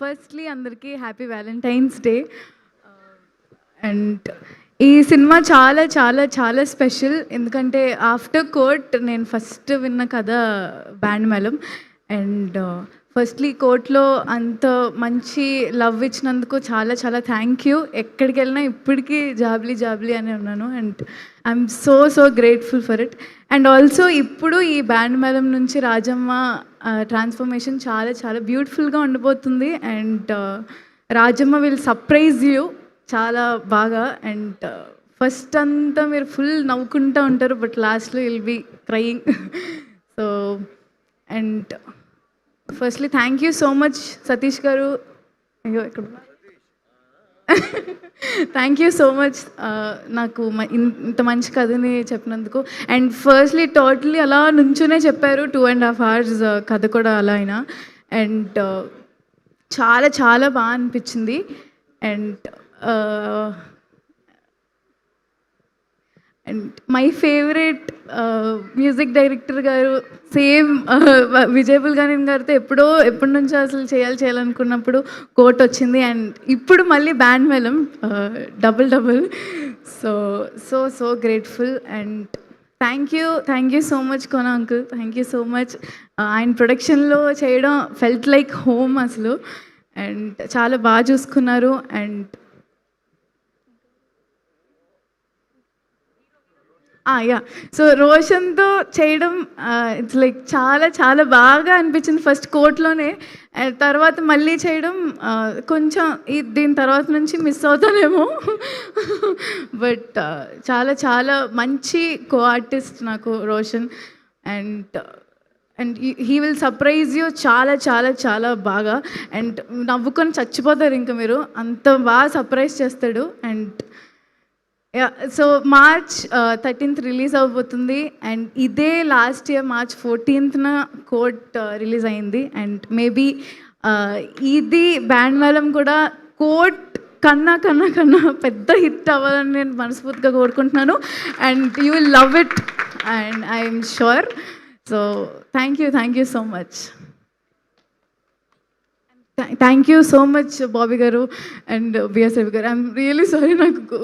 Firstly అందరికీ happy Valentine's day. And ఈ cinema చాలా చాలా చాలా స్పెషల్. ఎందుకంటే ఆఫ్టర్ కోర్ట్ నేను ఫస్ట్ విన్న కథ బ్యాండ్ మేళం. అండ్ ఫస్ట్లీ కోర్ట్లో అంత మంచి లవ్ ఇచ్చినందుకు చాలా చాలా థ్యాంక్ యూ. ఎక్కడికి వెళ్ళినా ఇప్పటికీ జాబ్లీ జాబ్లీ అని ఉన్నాను. And I'm so grateful for it. And also ఇప్పుడు ఈ బ్యాండ్ మేళం నుంచి రాజమ్మ ట్రాన్స్ఫర్మేషన్ చాలా చాలా బ్యూటిఫుల్గా ఉండబోతుంది. And Rajamma will surprise you చాలా బాగా. అండ్ ఫస్ట్ అంతా మీరు ఫుల్ నవ్వుకుంటూ ఉంటారు, బట్ లాస్ట్లో will be crying. So and firstly thank you so much Satish గారు. అయ్యో ఇక్కడ థ్యాంక్ యూ సో మచ్ నాకు ఇంత మంచి కథని చెప్పినందుకు. అండ్ ఫస్ట్లీ టోటలీ అలా నుంచునే చెప్పారు 2.5 hours కథ కూడా అలా అయినా. అండ్ చాలా చాలా బాగా అనిపించింది. And and my favourite music director గారు సేమ్ విజయ్ గారితో ఎప్పటి నుంచో అసలు చేయాలనుకున్నప్పుడు కోట్ వచ్చింది. అండ్ ఇప్పుడు మళ్ళీ band Melam double. So grateful. And thank you so much Kona uncle. Thank you so much. ఆయన ప్రొడక్షన్లో చేయడం ఫెల్ట్ లైక్ హోమ్ అసలు. అండ్ చాలా బాగా చూసుకున్నారు. అండ్ యా, సో రోషన్తో చేయడం ఇట్స్ లైక్ చాలా చాలా బాగా అనిపించింది ఫస్ట్ కోర్ట్లోనే. తర్వాత మళ్ళీ చేయడం కొంచెం దీని తర్వాత నుంచి మిస్ అవుతానేమో. బట్ చాలా చాలా మంచి కో ఆర్టిస్ట్ నాకు Roshan. And and he will surprise you చాలా చాలా చాలా బాగా. అండ్ నవ్వుకొని చచ్చిపోతారు ఇంకా మీరు, అంత బాగా సర్ప్రైజ్ చేస్తాడు. And so March 13th release అవబోతుంది. అండ్ ఇదే last year March 14th court release అయింది. అండ్ మేబీ ఇది బ్యాండ్ మేళం కూడా కోర్ట్ కన్నా పెద్ద హిట్ అవ్వాలని నేను మనస్ఫూర్తిగా కోరుకుంటున్నాను. And you will love it and I'm sure. So thank you so much. Thank you so much Bobby గారు అండ్ బిఎస్ రవి గారు. ఐఎమ్ రియలీ సారీ, నాకు